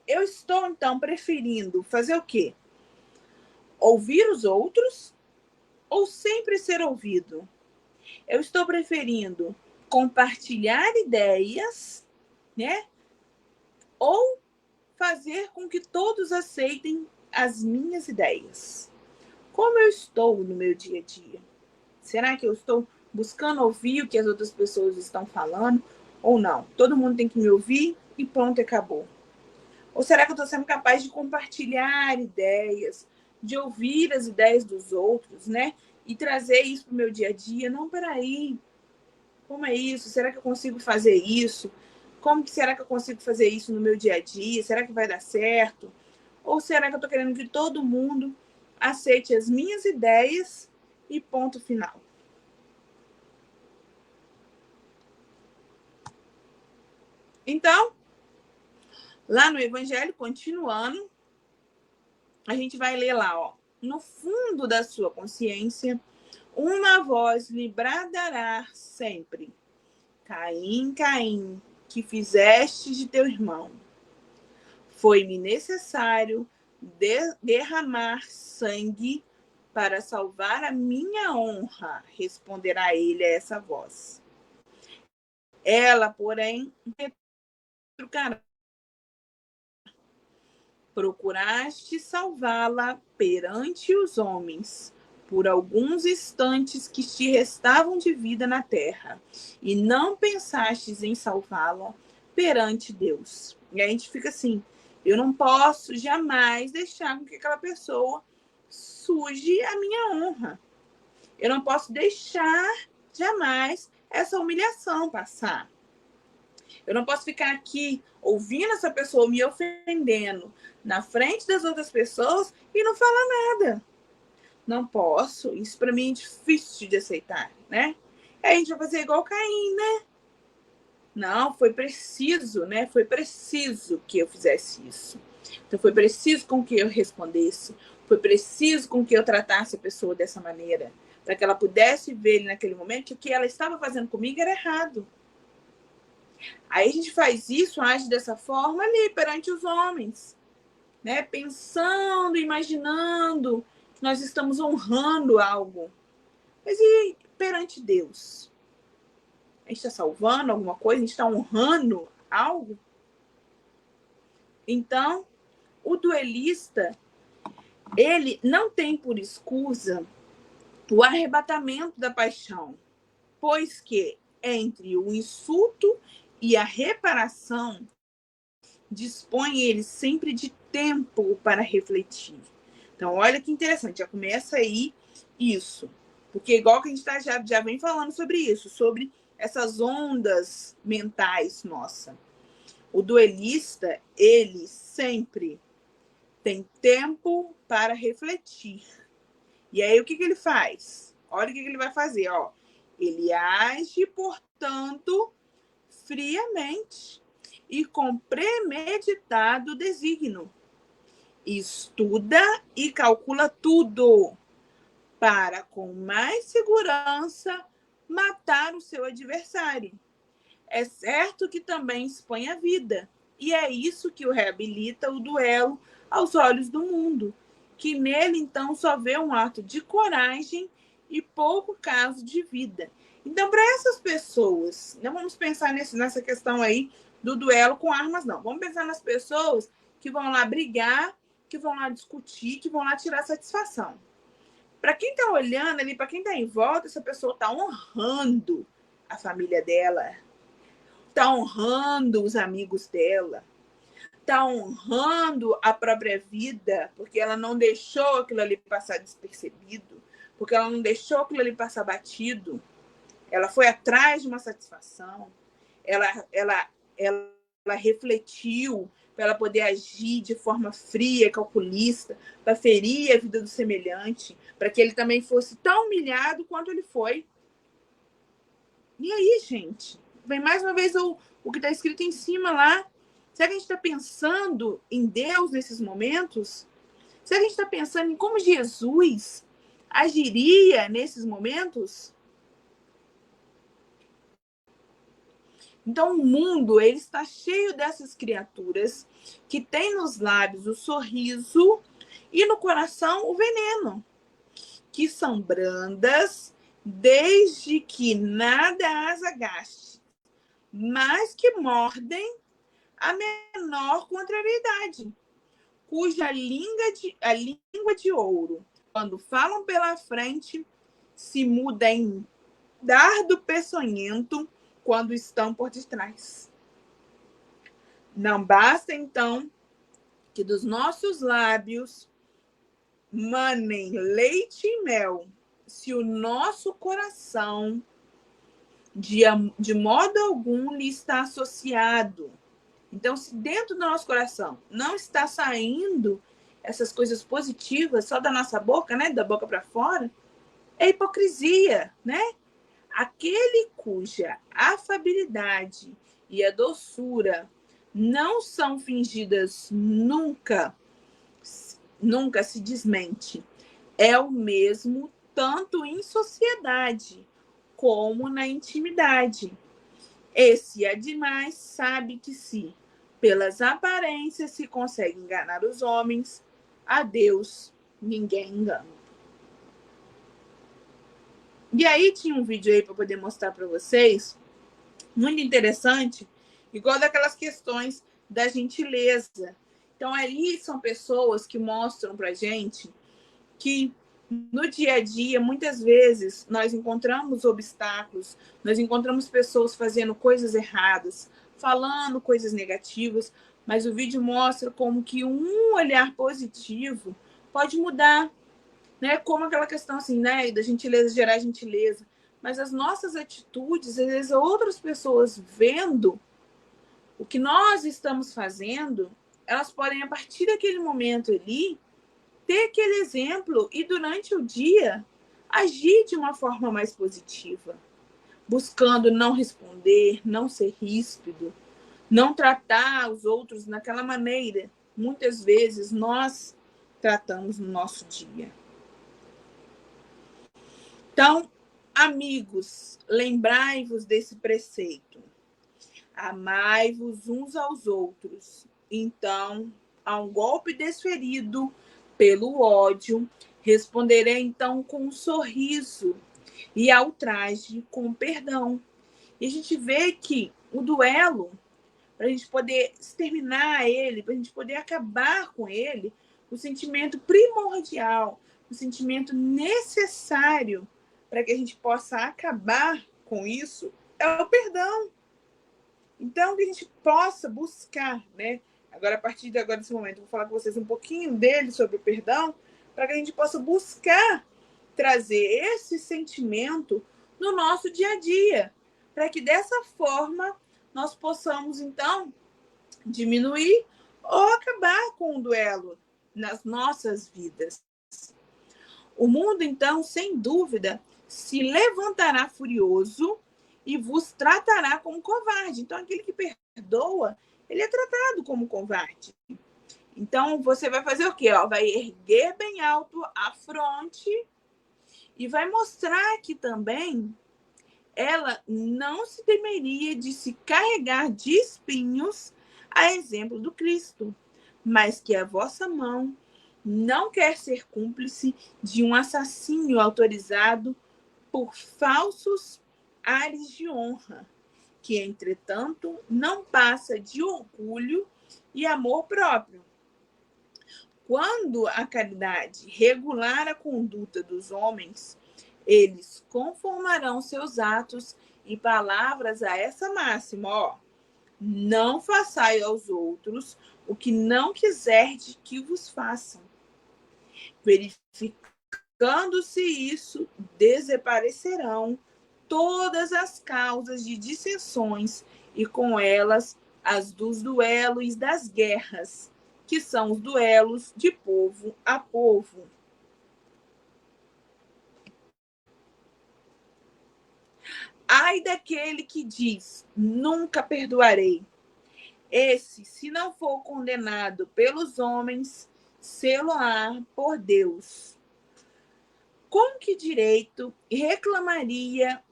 eu estou, então, preferindo fazer o quê? Ouvir os outros ou sempre ser ouvido? Eu estou preferindo compartilhar ideias, né? Ou fazer com que todos aceitem as minhas ideias. Como eu estou no meu dia a dia? Será que eu estou buscando ouvir o que as outras pessoas estão falando ou não? Todo mundo tem que me ouvir e pronto, acabou. Ou será que eu estou sendo capaz de compartilhar ideias, de ouvir as ideias dos outros, né? E trazer isso para o meu dia a dia? Não, peraí, como é isso? Será que eu consigo fazer isso? Como que será que eu consigo fazer isso no meu dia a dia? Será que vai dar certo? Ou será que eu estou querendo que todo mundo aceite as minhas ideias e ponto final? Então, lá no Evangelho, continuando, a gente vai ler lá, ó. No fundo da sua consciência, uma voz lhe bradará sempre: Caim, Caim, que fizeste de teu irmão? Foi-me necessário derramar sangue para salvar a minha honra, responderá ele a essa voz. Ela, porém, retrucará: procuraste salvá-la perante os homens, por alguns instantes que te restavam de vida na terra, e não pensastes em salvá-la perante Deus. E a gente fica assim, eu não posso jamais deixar que aquela pessoa suje a minha honra. Eu não posso deixar jamais essa humilhação passar. Eu não posso ficar aqui ouvindo essa pessoa me ofendendo na frente das outras pessoas e não falar nada. Não posso. Isso para mim é difícil de aceitar, né? Aí a gente vai fazer igual Caim, né? Não, foi preciso, né? Foi preciso que eu fizesse isso. Então foi preciso com que eu respondesse. Foi preciso com que eu tratasse a pessoa dessa maneira, para que ela pudesse ver naquele momento que o que ela estava fazendo comigo era errado. Aí a gente faz isso, age dessa forma ali perante os homens, né? Pensando, imaginando que nós estamos honrando algo. Mas e perante Deus? A gente está salvando alguma coisa? A gente está honrando algo? Então, o duelista, ele não tem por escusa o arrebatamento da paixão, pois que entre o insulto e a reparação, dispõe ele sempre de tempo para refletir. Então, olha que interessante, já começa aí isso. Porque igual que a gente já vem falando sobre isso, sobre essas ondas mentais, nossa. O duelista, ele sempre tem tempo para refletir. E aí, o que ele faz? Olha o que ele vai fazer, ó. Ele age, portanto, friamente e com premeditado desígnio. Estuda e calcula tudo, para, com mais segurança, matar o seu adversário. É certo que também expõe a vida, e é isso que o reabilita o duelo aos olhos do mundo, que nele, então, só vê um ato de coragem e pouco caso de vida. Então, para essas pessoas, não vamos pensar nessa questão aí do duelo com armas, não. Vamos pensar nas pessoas que vão lá brigar, que vão lá discutir, que vão lá tirar satisfação. Para quem está olhando ali, para quem está em volta, essa pessoa está honrando a família dela, está honrando os amigos dela, está honrando a própria vida, porque ela não deixou aquilo ali passar despercebido, porque ela não deixou aquilo ali passar batido. Ela foi atrás de uma satisfação, ela refletiu para ela poder agir de forma fria, calculista, para ferir a vida do semelhante, para que ele também fosse tão humilhado quanto ele foi. E aí, gente? Vem mais uma vez o que está escrito em cima lá. Será que a gente está pensando em Deus nesses momentos? Será que a gente está pensando em como Jesus agiria nesses momentos? Então, o mundo ele está cheio dessas criaturas que têm nos lábios o sorriso e no coração o veneno, que são brandas desde que nada as agaste, mas que mordem a menor contrariedade, cuja língua de ouro, quando falam pela frente, se muda em dardo peçonhento quando estão por detrás. Não basta, então, que dos nossos lábios manem leite e mel, se o nosso coração de modo algum lhe está associado. Então, se dentro do nosso coração não está saindo essas coisas positivas só da nossa boca, né, da boca para fora, é hipocrisia, né? Aquele cuja afabilidade e a doçura não são fingidas nunca se desmente. É o mesmo tanto em sociedade como na intimidade. Esse, ademais, sabe que se pelas aparências se consegue enganar os homens, a Deus ninguém engana. E aí tinha um vídeo aí para poder mostrar para vocês, muito interessante, igual daquelas questões da gentileza. Então, ali são pessoas que mostram para a gente que no dia a dia, muitas vezes, nós encontramos obstáculos, nós encontramos pessoas fazendo coisas erradas, falando coisas negativas, mas o vídeo mostra como que um olhar positivo pode mudar, né? Como aquela questão assim, né? Da gentileza gerar gentileza. Mas as nossas atitudes, às vezes outras pessoas vendo o que nós estamos fazendo, elas podem, a partir daquele momento ali, ter aquele exemplo e durante o dia agir de uma forma mais positiva, buscando não responder, não ser ríspido, não tratar os outros naquela maneira. Muitas vezes nós tratamos no nosso dia. Então, amigos, lembrai-vos desse preceito. Amai-vos uns aos outros. Então, a um golpe desferido pelo ódio, responderei então com um sorriso e ao ultraje com perdão. E a gente vê que o duelo, para a gente poder exterminar ele, para a gente poder acabar com ele, o sentimento primordial, o sentimento necessário para que a gente possa acabar com isso é o perdão. Então, que a gente possa buscar, né? Agora, a partir de agora, desse momento, eu vou falar com vocês um pouquinho dele, sobre o perdão, para que a gente possa buscar trazer esse sentimento no nosso dia a dia, para que dessa forma nós possamos, então, diminuir ou acabar com o duelo nas nossas vidas. O mundo, então, sem dúvida, se levantará furioso e vos tratará como covarde. Então, aquele que perdoa, ele é tratado como covarde. Então, você vai fazer o quê? Vai erguer bem alto a fronte E vai mostrar que também ela não se temeria de se carregar de espinhos, a exemplo do Cristo, mas que a vossa mão não quer ser cúmplice de um assassínio autorizado por falsos ares de honra, que, entretanto, não passa de orgulho e amor próprio. Quando a caridade regular a conduta dos homens, eles conformarão seus atos e palavras a essa máxima, ó. Não façai aos outros o que não quiserdes que vos façam. Verificando-se isso, desaparecerão todas as causas de dissensões e com elas as dos duelos e das guerras, que são os duelos de povo a povo. Ai daquele que diz, nunca perdoarei. Esse, se não for condenado pelos homens, sê-lo-á por Deus. Com que direito reclamaria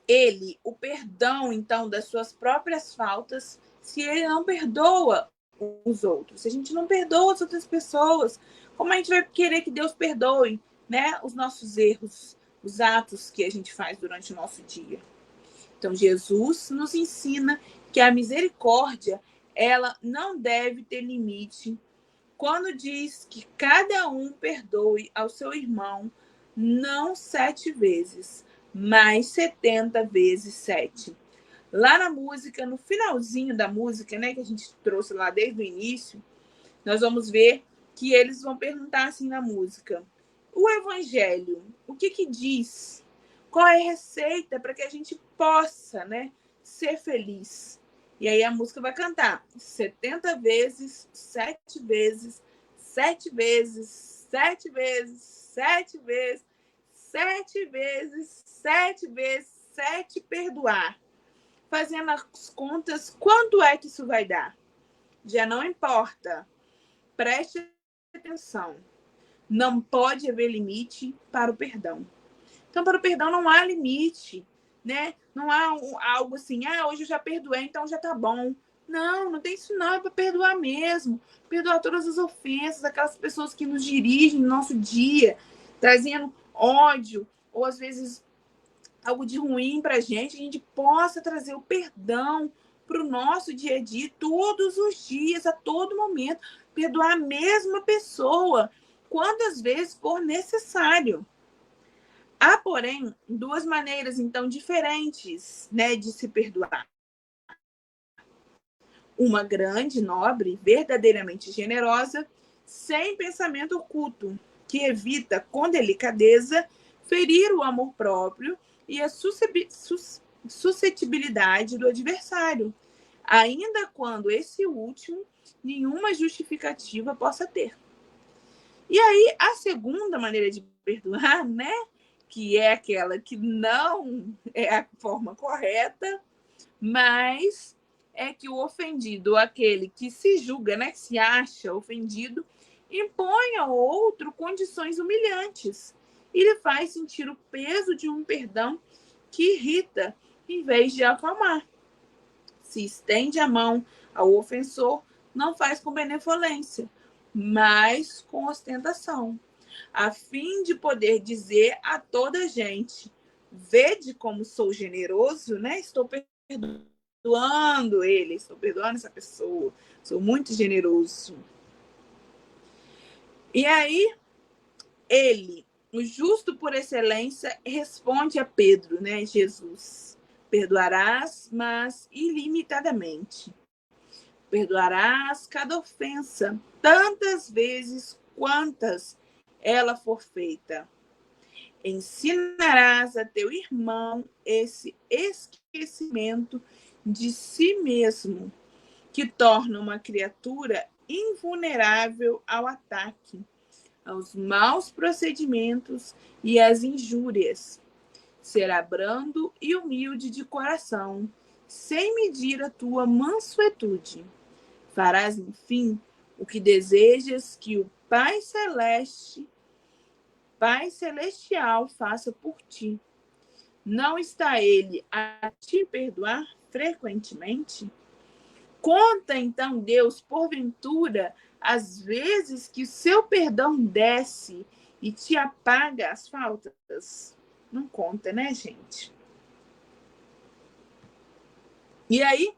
ele o perdão, então, das suas próprias faltas, se ele não perdoa os outros? Se a gente não perdoa as outras pessoas, como a gente vai querer que Deus perdoe, né, os nossos erros, os atos que a gente faz durante o nosso dia? Então, Jesus nos ensina que a misericórdia, ela não deve ter limite quando diz que cada um perdoe ao seu irmão não 7 vezes, mas 70 vezes 7. Lá na música, no finalzinho da música, né, que a gente trouxe lá desde o início, nós vamos ver que eles vão perguntar assim na música: o evangelho, o que diz? Qual é a receita para que a gente possa, né, ser feliz? E aí a música vai cantar 70 vezes, 7 vezes, 7 vezes, 7 vezes, 7 vezes, 7 vezes, 7 vezes, 7 perdoar. Fazendo as contas, quanto é que isso vai dar? Já não importa. Preste atenção. Não pode haver limite para o perdão. Então, para o perdão não há limite, né? Não há algo assim, hoje eu já perdoei, então já tá bom. Não, não tem isso não, é para perdoar mesmo. Perdoar todas as ofensas, aquelas pessoas que nos dirigem no nosso dia, trazendo ódio, ou às vezes algo de ruim para a gente possa trazer o perdão para o nosso dia a dia, todos os dias, a todo momento. Perdoar a mesma pessoa, quantas vezes for necessário. Há, porém, 2 maneiras, então, diferentes, né, de se perdoar. Uma grande, nobre, verdadeiramente generosa, sem pensamento oculto, que evita, com delicadeza, ferir o amor próprio e a suscetibilidade do adversário, ainda quando esse último nenhuma justificativa possa ter. E aí, a segunda maneira de perdoar, né, que é aquela que não é a forma correta, mas é que o ofendido, aquele que se julga, né, que se acha ofendido, impõe ao outro condições humilhantes e lhe faz sentir o peso de um perdão que irrita em vez de acalmar. Se estende a mão ao ofensor, não faz com benevolência, mas com ostentação, a fim de poder dizer a toda a gente: vede como sou generoso, né? Estou perdoando ele, estou perdoando essa pessoa, sou muito generoso. E aí, ele, o justo por excelência, responde a Pedro, né? Jesus: perdoarás, mas ilimitadamente. Perdoarás cada ofensa, tantas vezes quantas ela for feita. Ensinarás a teu irmão esse esquecimento de si mesmo, que torna uma criatura invulnerável ao ataque, aos maus procedimentos e às injúrias. Será brando e humilde de coração, sem medir a tua mansuetude. Farás, enfim, o que desejas que o Pai Celeste Pai Celestial faça por ti. Não está ele a te perdoar frequentemente? Conta, então, Deus, porventura, as vezes que o seu perdão desce e te apaga as faltas? Não conta, né, gente? E aí,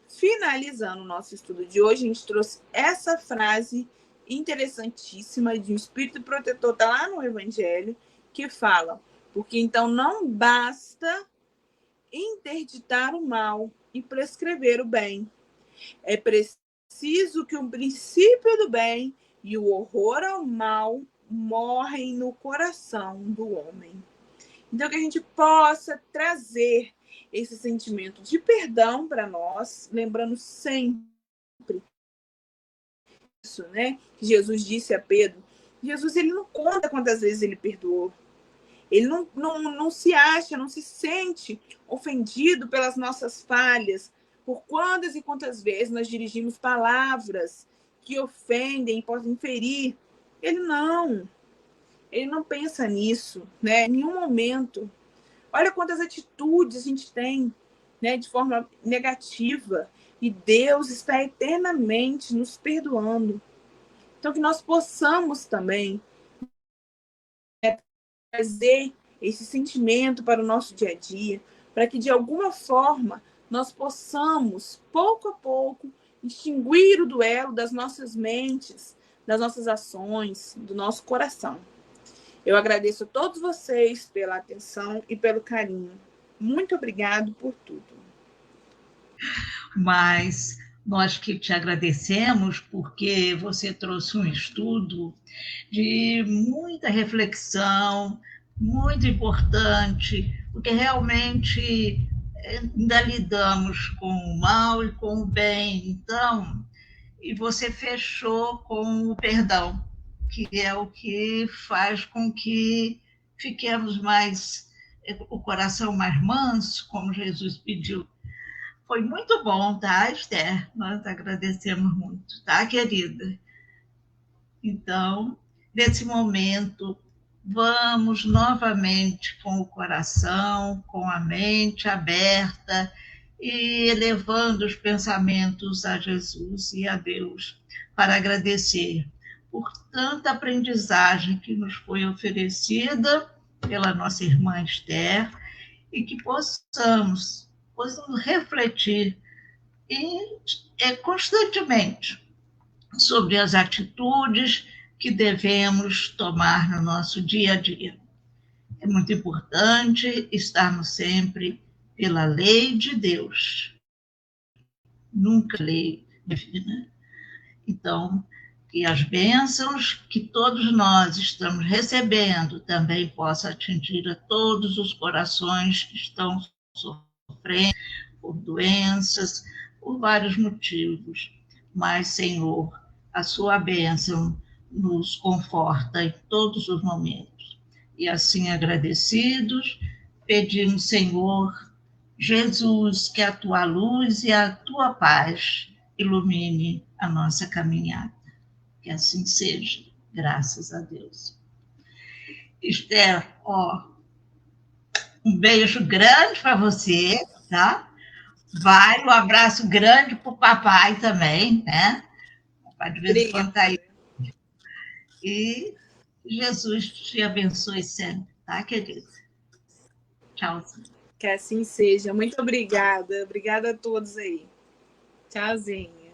finalizando o nosso estudo de hoje, a gente trouxe essa frase interessantíssima de um espírito protetor, está lá no Evangelho, que fala: porque então não basta interditar o mal e prescrever o bem. É preciso que o princípio do bem e o horror ao mal morrem no coração do homem. Então, que a gente possa trazer esse sentimento de perdão para nós, lembrando sempre isso, né? Que Jesus disse a Pedro. Jesus, ele não conta quantas vezes ele perdoou. Ele não se acha, não se sente ofendido pelas nossas falhas, por quantas e quantas vezes nós dirigimos palavras que ofendem e podem ferir. Ele não pensa nisso, né? Em nenhum momento. Olha quantas atitudes a gente tem, né, de forma negativa, e Deus está eternamente nos perdoando. Então, que nós possamos também trazer esse sentimento para o nosso dia a dia, para que, de alguma forma, nós possamos, pouco a pouco, extinguir o duelo das nossas mentes, das nossas ações, do nosso coração. Eu agradeço a todos vocês pela atenção e pelo carinho. Muito obrigado por tudo. Mas nós que te agradecemos porque você trouxe um estudo de muita reflexão, muito importante, porque realmente ainda lidamos com o mal e com o bem. Então, e você fechou com o perdão, que é o que faz com que fiquemos mais, o coração mais manso, como Jesus pediu. Foi muito bom, tá, Esther? Nós agradecemos muito, tá, querida? Então, nesse momento, vamos novamente com o coração, com a mente aberta e elevando os pensamentos a Jesus e a Deus para agradecer por tanta aprendizagem que nos foi oferecida pela nossa irmã Esther e que possamos refletir constantemente sobre as atitudes que devemos tomar no nosso dia a dia. É muito importante estarmos sempre pela lei de Deus, nunca lei divina. Então, que as bênçãos que todos nós estamos recebendo também possam atingir a todos os corações que estão sofrendo por doenças, por vários motivos. Mas, Senhor, a sua bênção nos conforta em todos os momentos. E assim, agradecidos, pedimos, Senhor Jesus, que a tua luz e a tua paz ilumine a nossa caminhada. Que assim seja, graças a Deus. Esther, um beijo grande para você, tá? Vai, um abraço grande para o papai também, né? O papai de vez em quando está aí. E Jesus te abençoe sempre, tá, querida? Tchau. Que assim seja. Muito obrigada. Obrigada a todos aí. Tchauzinho.